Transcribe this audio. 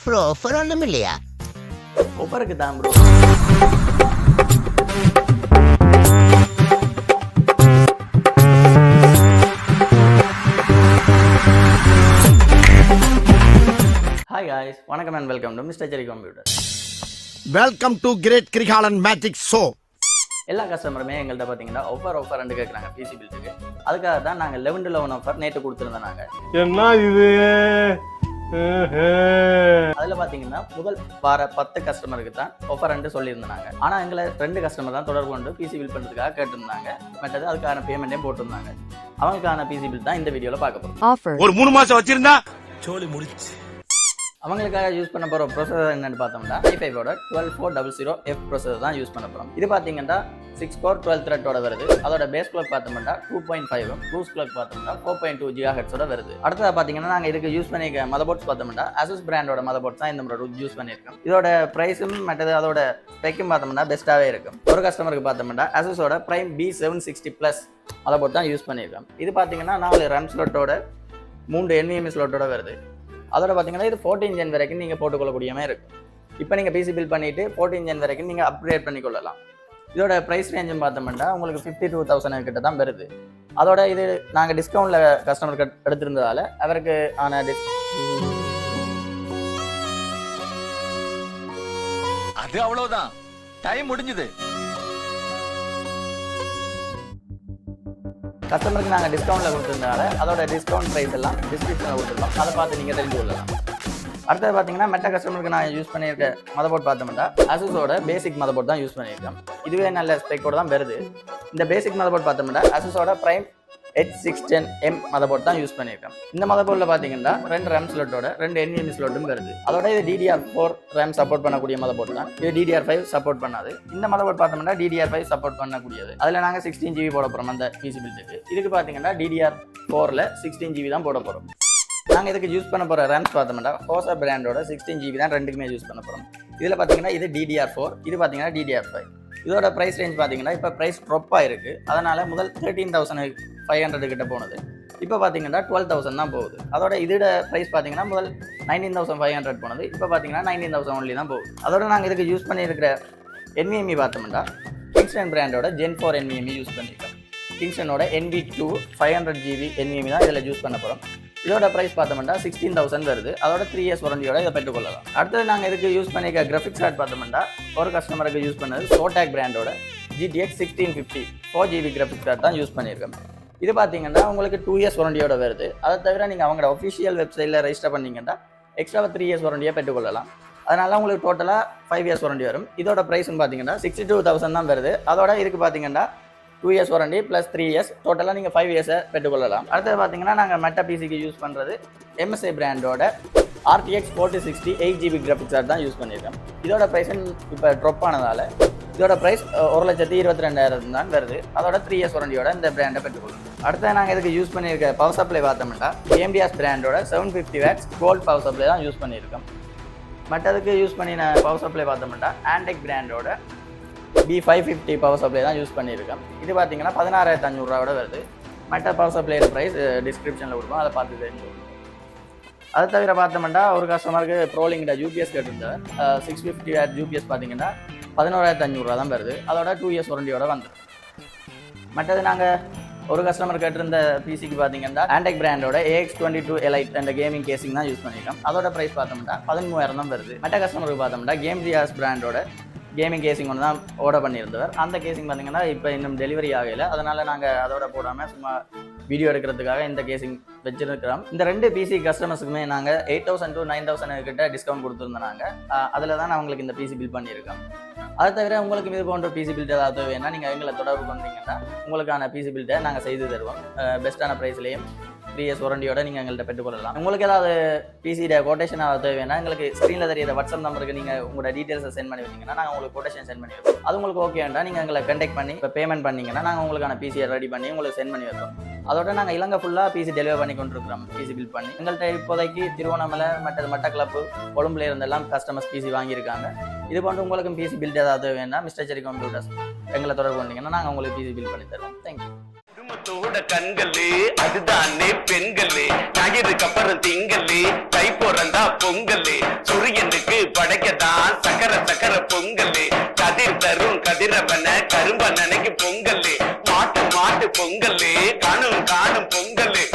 Bro offer ஒன்றும் இல்லையா? ஆஃபருக்கு தான் ப்ரோ. Hi guys, வணக்கம் and welcome to Mr.Cherry Computer. Welcome to great Kirikalan magic show. எல்லா கஸ்டமருமே எங்கள்கிட்ட பார்த்தீங்கன்னா ஆஃபர் கேட்குறாங்க பிசி பில்ட்டுக்கு. அதுக்காக தான் நாங்கள் 11 ஆஃபர் நேற்று கொடுத்துருந்தோம். நாங்கள் என்ன இது அதில் பார்த்தீங்கன்னா முதல் வார 10 கஸ்டமருக்கு தான் ஆஃபர் சொல்லியிருந்தாங்க. ஆனால் எங்களை 2 கஸ்டமர் தான் தொடர்பு கொண்டு பிசி பில் பண்ணுறதுக்காக கேட்டிருந்தாங்க. மற்றது அதுக்கான பேமெண்ட்டையும் போட்டிருந்தாங்க. அவங்களுக்கான பிசி பில் தான் இந்த வீடியோவில் பார்க்க போகிறோம். ஒரு 3 மாசம் வச்சிருந்தா சோலி முடிச்சு. அவங்களுக்காக யூஸ் பண்ண போகிற ப்ரொசஸர் என்னென்னு பார்த்தோம்னா i5ஓட 12400F ப்ரொசஸர் தான் யூஸ் பண்ண போகிறோம். இது பார்த்தீங்கன்னா 6 கோர் 12 த்ரெட்டோட வருது. அதோட பேஸ் கிளாக் பார்த்தோம்னா 2.5 பூஸ்ட் கிளாக் பார்த்தோம்னா 4.2 GHz வருது. அடுத்ததாக பார்த்தீங்கன்னா நாங்கள் இதுக்கு யூஸ் பண்ணிக்க மதர்போர்ட்ஸ் பார்த்தோம்னா Asus பிராண்டோட மதர்போர்ட்ஸ் தான் இந்த முறை யூஸ் பண்ணியிருக்கோம். இதோட ப்ரைஸும் மற்றது அதோட ஸ்பெக்கும் பார்த்தோம்னா பெஸ்ட்டாகவே இருக்கும். ஒரு கஸ்டமருக்கு பார்த்தோம்னா Asusோட Prime B760 Plus மதர்போர்ட் தான் யூஸ் பண்ணியிருக்கோம். இது பார்த்தீங்கன்னா 4 RAM ஸ்லாட்டோட 3 NVMe ஸ்லாட்டோட வருது. அதோட பார்த்தீங்கன்னா இது 14 Gen வரைக்கும் நீங்கள் போட்டுக்கொள்ளக்கூடியமே இருக்கும். இப்போ நீங்கள் பிசி பில் பண்ணிவிட்டு 14 Gen வரைக்கும் நீங்கள் அப்கிரேட் பண்ணிக்கொள்ளலாம். இதோட ப்ரைஸ் ரேஞ்சும் பார்த்தோம்னா உங்களுக்கு 52,000 கிட்ட தான் வருது. அதோட இது நாங்கள் டிஸ்கவுண்டில் கஸ்டமருக்கு எடுத்திருந்ததால் அவருக்கு ஆன அது அவ்வளவுதான், டைம் முடிஞ்சது. கஸ்டமருக்கு நாங்கள் டிஸ்கவுண்ட்டில் கொடுத்துருந்ததால அதோட டிஸ்கவுண்ட் ப்ரைஸ் எல்லாம் டிஸ்கிரிப்ஷனில் கொடுத்துருக்கோம். அதை பார்த்து நீங்கள் தெரிஞ்சு கொள்ளலாம். அடுத்தது பார்த்தீங்கன்னா மெட்ட கஸ்டமருக்கு நான் யூஸ் பண்ணியிருக்க மதர்போர்ட் பார்த்தோம்னா Asusோட பேசிக் மதர்போர்ட் தான் யூஸ் பண்ணியிருக்கேன். இதுவே நல்ல ஸ்பெக்கோட தான் வருது. இந்த பேசிக் மதர்போர்ட் பார்த்தோம்னா Asusோட Prime H610M மதர்போர்ட் தான் யூஸ் பண்ணியிருக்கேன். இந்த மதர்போர்டில் பார்த்தீங்கன்னா 2 RAM ஸ்லாட்டோட 2 NVMe ஸ்லாட்டும் வருது. அதோட இது DDR4 RAM சப்போர்ட் பண்ணக்கூடிய மதர்போர்ட் தான். இது DDR5 சப்போர்ட் பண்ணாது. இந்த மதர்போர்ட் பார்த்தோம்னா DDR5 சப்போர்ட் பண்ணக்கூடியது. அதில் நாங்கள் 16 GB போட போகிறோம் அந்த பிசி பில்ட்டுக்கு. இதுக்கு பார்த்தீங்கன்னா DDR4ல 16 GB தான் போட போகிறோம். நாங்கள் இதுக்கு யூஸ் பண்ண போகிற ரேம்ஸ் பார்த்தோம்னா Corsair பிராண்டோட 16 GB தான் ரெண்டுக்குமே யூஸ் பண்ண போகிறோம். இதில் பார்த்தீங்கன்னா இது DDR4, இது பார்த்தீங்கன்னா DDR5. இதோட ப்ரைஸ் ரேஞ்ச் பார்த்தீங்கன்னா இப்போ ப்ரைஸ் ட்ராப்பாக இருக்குது. அதனால் முதல் 13,500 கிட்ட போனது இப்போ பார்த்தீங்கன்னா 12,000 தான் போகுது. அதோட இதோட ப்ரைஸ் பார்த்தீங்கன்னா முதல் 19,500 போனது இப்போ பார்த்தீங்கன்னா 19,000 ஒன்லி தான் போகுது. அதோட நாங்கள் இதுக்கு யூஸ் பண்ணியிருக்கிற NVMe பார்த்தோம்னா Kingston பிராண்டோட Gen 4 NVMe யூஸ் பண்ணியிருக்கோம். கிங்ஸ்டனோட NV2 500 GB NVMe தான் இதில் யூஸ் பண்ண போகிறோம். இதோட ப்ரைஸ் பார்த்தோம்னா 16,000 வருது. அதோட 3 years வாரண்டியோட இதை பெற்றுக்கொள்ளலாம். அடுத்தது நாங்கள் இதுக்கு யூஸ் பண்ணிக்க கிராஃபிக்ஸ் கார்டு பார்த்தோம்னா ஒரு கஸ்டமருக்கு யூஸ் பண்ணது Zotac பிராண்டோட GTX 1650 4 GB கிராஃபிக்ஸ் கார்டு தான் யூஸ் பண்ணியிருக்கோம். இது பார்த்தீங்கன்னா உங்களுக்கு 2 years வாரண்டியோட வருது. அதை தவிர நீங்கள் அவங்களோட ஒஃபிஷியல் வெப்சைட்டில் ரெஜிஸ்டர் பண்ணிங்கன்னா எக்ஸ்ட்ராவாக 3 years வாரண்டியாக பெற்றுக்கொள்ளலாம். அதனால உங்களுக்கு டோட்டலாக 5 years வாரண்டி வரும். இதோட ப்ரைஸ்ன்னு பார்த்தீங்கன்னா 62,000 தான் வருது. அதோட இதுக்கு பார்த்தீங்கன்னா 2 years வாரண்டி ப்ளஸ் 3 years டோட்டலாக நீங்கள் 5 years பெற்றுக்கொள்ளலாம். அடுத்தது பார்த்தீங்கன்னா நாங்கள் மெட்டா பிசிக்கு யூஸ் பண்ணுறது MSI பிராண்டோட RTX 4060 8 GB கிராஃபிக்ஸ் கார்டு தான் யூஸ் பண்ணியிருக்கேன். இதோட ப்ரைஸ் இப்போ ட்ராப் ஆனதால் இதோட ப்ரைஸ் 1,22,000 தான் வருது. அதோட 3 years வாரண்டியோட இந்த பிராண்டை பெற்றுக்கொள்ளலாம். அடுத்து நாங்கள் இதுக்கு யூஸ் பண்ணியிருக்க பவர் சப்ளை பார்த்தோம்னா AMD பிராண்டோட 750 watts கோல்ட் பவர் சப்ளை தான் யூஸ் பண்ணியிருக்கோம். மற்றதுக்கு யூஸ் பண்ணின பவர் சப்ளை பார்த்தோம்னா Antec பிராண்டோட B550 பவர் சப்ளை தான் யூஸ் பண்ணியிருக்கேன். இது பார்த்தீங்கன்னா 16,500 வருது. மற்ற பவர் சப்ளையோட ப்ரைஸ் டிஸ்கிரிப்ஷனில் கொடுப்போம், அதை பார்த்து தெரிஞ்சு. அதை தவிர பார்த்தோம்னா ஒரு கஸ்டமருக்கு ப்ரோலிங்கிட்ட UPS கேட்டிருந்தார். 650 watt UPS பார்த்தீங்கன்னா 11,500 தான் வருது. அதோட 2 years வாரண்டியோட வந்துடும். மற்றது நாங்கள் ஒரு கஸ்டமர் கேட்டிருந்த பிசிக்கு பார்த்தீங்கன்னா Antec பிராண்டோட AX22 Elite அந்த கேமிங் கேசிங் தான் யூஸ் பண்ணியிருக்கோம். அதோட ப்ரைஸ் பார்த்தோம்னா 13,000 தான் வருது. மற்ற கஸ்டமருக்கு பார்த்தோம்னா GameGS பிராண்டோட கேமிங் கேசிங் ஒன்று தான் ஆர்டர் பண்ணியிருந்தவர். அந்த கேசிங் பார்த்தீங்கன்னா இப்போ இன்னும் டெலிவரி ஆகலை. அதனால் நாங்கள் அதோட போடாமல் சும்மா வீடியோ எடுக்கிறதுக்காக இந்த கேசிங் வச்சுருக்கிறோம். இந்த 2 பிசி கஸ்டமர்ஸுக்குமே நாங்கள் 8,000 to 9,000 கிட்ட டிஸ்கவுண்ட் கொடுத்துருந்தோம். நாங்கள் அதில் தான் அவங்களுக்கு இந்த பிசி பில் பண்ணியிருக்கோம். அதை தவிர உங்களுக்கு இது போன்ற பிசி பில்ட் ஏதாவது வேணால் நீங்கள் எங்களை தொடர்பு வந்தீங்கன்னா உங்களுக்கான பிசி பில்ட்டை நாங்கள் செய்து தருவோம். பெஸ்ட்டான ப்ரைஸ்லேயும் 3 years வாரண்டியோட நீங்கள் எங்கள்கிட்ட பெற்றுக்கொள்ளலாம். உங்களுக்கு ஏதாவது பிசியோட கோட்டேஷன் ஆகிறது வேணா எங்களுக்கு ஸ்க்ரீனில் தெரியாத வாட்ஸ்அப் நம்பருக்கு நீங்கள் உங்களோட டீட்டெயில்ஸை சென்ட் பண்ணி வந்தீங்கன்னா நாங்கள் உங்களுக்கு கோட்டேஷன் சென்ட் பண்ணி வைப்போம். அது உங்களுக்கு ஓகே வேண்டாம் நீங்கள் எங்களை கண்டெக்ட் பண்ணி இப்போ பேமெண்ட் பண்ணிங்கன்னா நாங்கள் உங்களுக்கான பிசியை ரெடி பண்ணி உங்களுக்கு சென்ட் பண்ணி வைப்போம். அதோட நாங்கள் இலங்கை ஃபுல்லாக பிசி டெலிவரி பண்ணி கொண்டிருக்கிறோம். பிசி பில் பண்ணி எங்கள்கிட்ட இப்போதைக்கு திருவண்ணாமலை மட்டக்களப்பு கொழும்புல இருந்தெல்லாம் கஸ்டமர்ஸ் பிசி வாங்கியிருக்காங்க. இது போன்று உங்களுக்கும் பிசி பில் ஏதாவது வேணா Mr.Cherry கம்ப்யூட்டர்ஸ் எங்களை தொடர்பு பண்ணிங்கன்னா நாங்கள் உங்களுக்கு பிசி பில் பண்ணி தருவோம். தேங்க்யூ. குடும்பத்தோட கண்களே அதுதானே பெண்களே ஞாயிறுக்கு அப்புறம் திங்களே கை பிறந்தா பொங்கலே சூரியனுக்கு படைக்கத்தான் சக்கர சக்கர பொங்கலே கதிர் தரும் கதிரவன கரும்ப நினைக்கு பொங்கலே மாட்டு மாட்டு பொங்கலே காணும் காணும் பொங்கலே